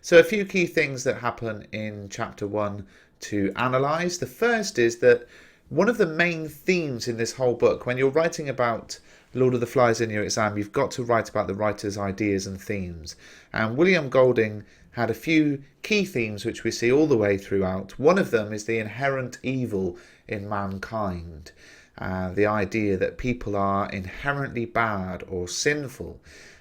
So a few key things that happen in chapter 1 to analyse. The first is that one of the main themes in this whole book, when you're writing about Lord of the Flies in your exam, you've got to write about the writer's ideas and themes. And William Golding had a few key themes which we see all the way throughout. One of them is the inherent evil in mankind. The idea that people are inherently bad or sinful.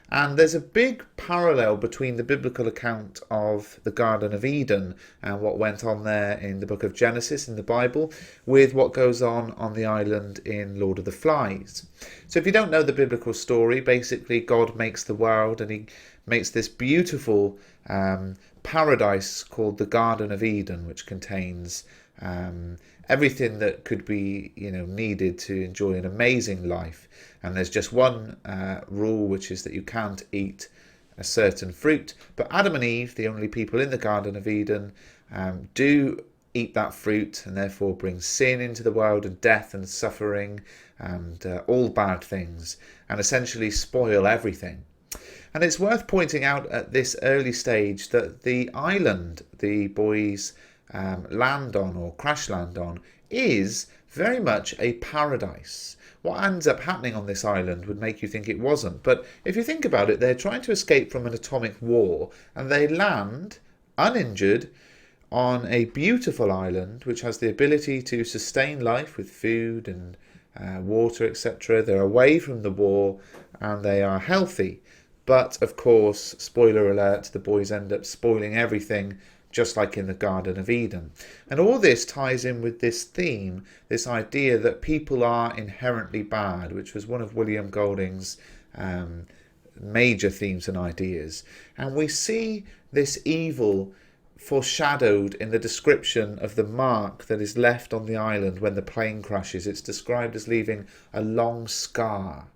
And there's a big parallel between the biblical account of the Garden of Eden and what went on there in the book of Genesis in the Bible with what goes on the island in Lord of the Flies. So if you don't know the biblical story, basically God makes the world and he makes this beautiful paradise called the Garden of Eden, which contains everything that could be needed to enjoy an amazing life. And there's just one rule, which is that you can't eat a certain fruit. But Adam and Eve, the only people in the Garden of Eden, do eat that fruit and therefore bring sin into the world and death and suffering and all bad things and essentially spoil everything. And it's worth pointing out at this early stage that the island the boys land on or crash land on is very much a paradise. What ends up happening on this island would make you think it wasn't, but if you think about it, they're trying to escape from an atomic war and they land uninjured on a beautiful island which has the ability to sustain life with food and water, etc. They're away from the war and they are healthy. But of course, spoiler alert, the boys end up spoiling everything, just like in the Garden of Eden. And all this ties in with this theme, this idea that people are inherently bad, which was one of William Golding's major themes and ideas. And we see this evil foreshadowed in the description of the mark that is left on the island when the plane crashes. It's described as leaving a long scar.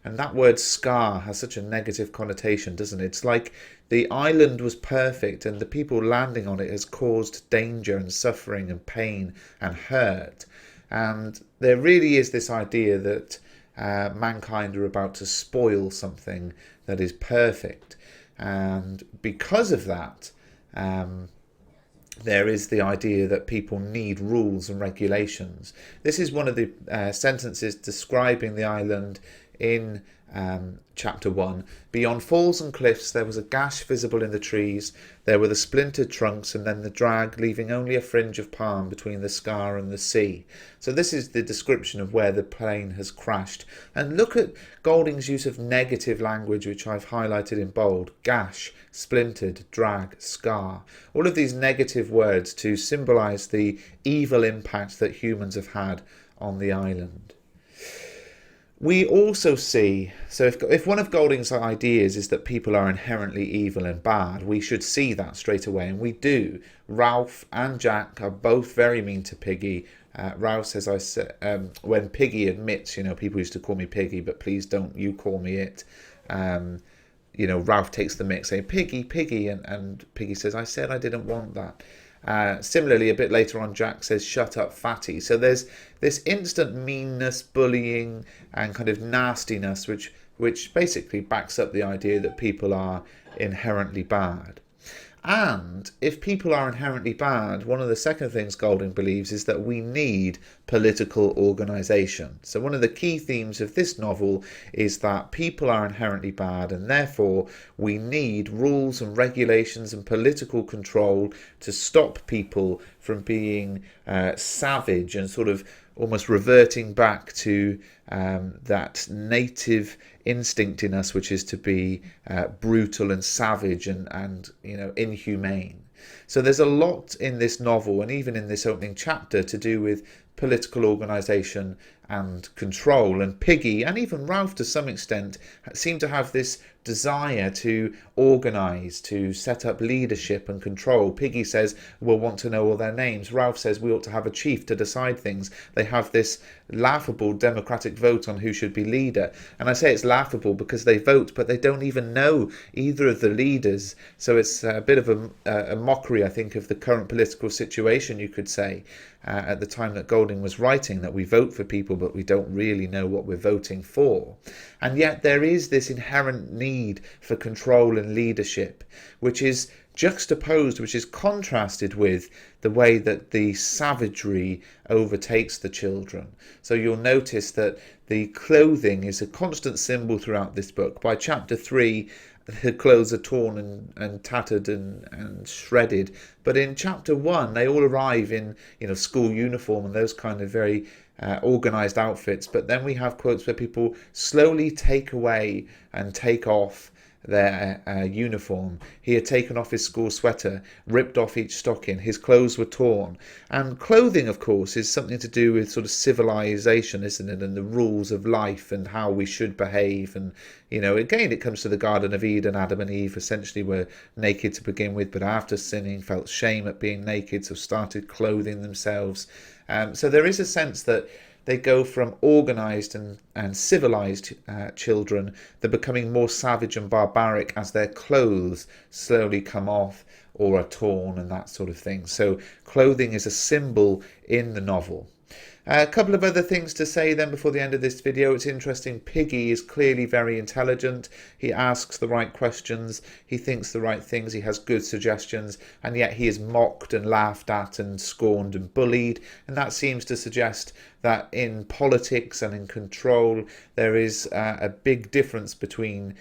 And that word scar has such a negative connotation, doesn't it? It's like the island was perfect and the people landing on it has caused danger and suffering and pain and hurt. And there really is this idea that mankind are about to spoil something that is perfect. And because of that, there is the idea that people need rules and regulations. This is one of the sentences describing the island in chapter 1. Beyond falls and cliffs there was a gash visible in the trees. There were the splintered trunks and then the drag, leaving only a fringe of palm between the scar and the sea. So this is the description of where the plane has crashed. And look at Golding's use of negative language, which I've highlighted in bold. Gash, splintered, drag, scar. All of these negative words to symbolise the evil impact that humans have had on the island. We also see, so if one of Golding's ideas is that people are inherently evil and bad, we should see that straight away, and we do. Ralph and Jack are both very mean to Piggy. Ralph says, when Piggy admits, people used to call me Piggy, but please don't you call me it. Ralph takes the mick saying, Piggy, Piggy, and Piggy says, I said I didn't want that. Similarly, a bit later on, Jack says, shut up, fatty. So there's this instant meanness, bullying, and kind of nastiness, which basically backs up the idea that people are inherently bad. And if people are inherently bad, one of the second things Golding believes is that we need political organisation. So one of the key themes of this novel is that people are inherently bad and therefore we need rules and regulations and political control to stop people from being savage and sort of almost reverting back to that native instinct in us, which is to be brutal and savage and inhumane. So there's a lot in this novel and even in this opening chapter to do with political organisation and control. And Piggy and even Ralph to some extent seem to have this desire to organise, to set up leadership and control. Piggy says we'll want to know all their names. Ralph says we ought to have a chief to decide things. They have this laughable democratic vote on who should be leader. And I say it's laughable because they vote, but they don't even know either of the leaders. So it's a bit of a mockery, I think, of the current political situation, you could say, at the time that Golding was writing, that we vote for people, but we don't really know what we're voting for. And yet there is this inherent need for control and leadership, which is juxtaposed, which is contrasted with the way that the savagery overtakes the children. So you'll notice that the clothing is a constant symbol throughout this book. By chapter 3, the clothes are torn and tattered and shredded. But in chapter 1, they all arrive in school uniform and those kind of very organised outfits. But then we have quotes where people slowly take away and take off their uniform. He had taken off his school sweater, ripped off each stocking, his clothes were torn. And clothing, of course, is something to do with sort of civilization, isn't it, and the rules of life and how we should behave. And again, it comes to the Garden of Eden. Adam and Eve essentially were naked to begin with, but after sinning felt shame at being naked, so started clothing themselves. So there is a sense that they go from organised and civilised children, they're becoming more savage and barbaric as their clothes slowly come off or are torn and that sort of thing. So clothing is a symbol in the novel. A couple of other things to say then before the end of this video. It's interesting, Piggy is clearly very intelligent. He asks the right questions, he thinks the right things, he has good suggestions, and yet he is mocked and laughed at and scorned and bullied. And that seems to suggest that in politics and in control there is a big difference between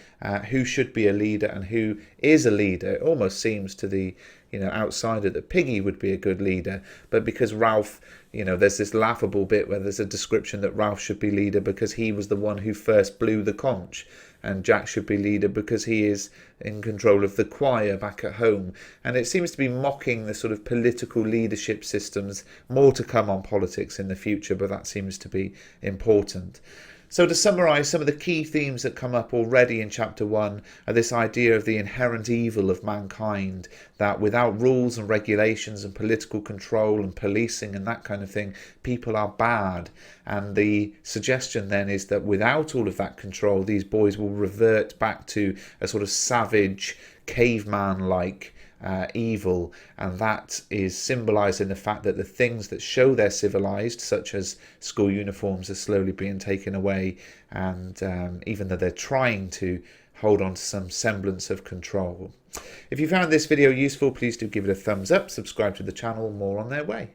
who should be a leader and who is a leader. It almost seems to the outsider that Piggy would be a good leader, but because Ralph, there's this laughable bit where there's a description that Ralph should be leader because he was the one who first blew the conch, and Jack should be leader because he is in control of the choir back at home. And it seems to be mocking the sort of political leadership systems. More to come on politics in the future, but that seems to be important. So to summarise, some of the key themes that come up already in chapter 1 are this idea of the inherent evil of mankind, that without rules and regulations and political control and policing and that kind of thing, people are bad. And the suggestion then is that without all of that control, these boys will revert back to a sort of savage, caveman-like evil, and that is symbolised in the fact that the things that show they're civilised, such as school uniforms, are slowly being taken away, and even though they're trying to hold on to some semblance of control. If you found this video useful, please do give it a thumbs up, subscribe to the channel, more on their way.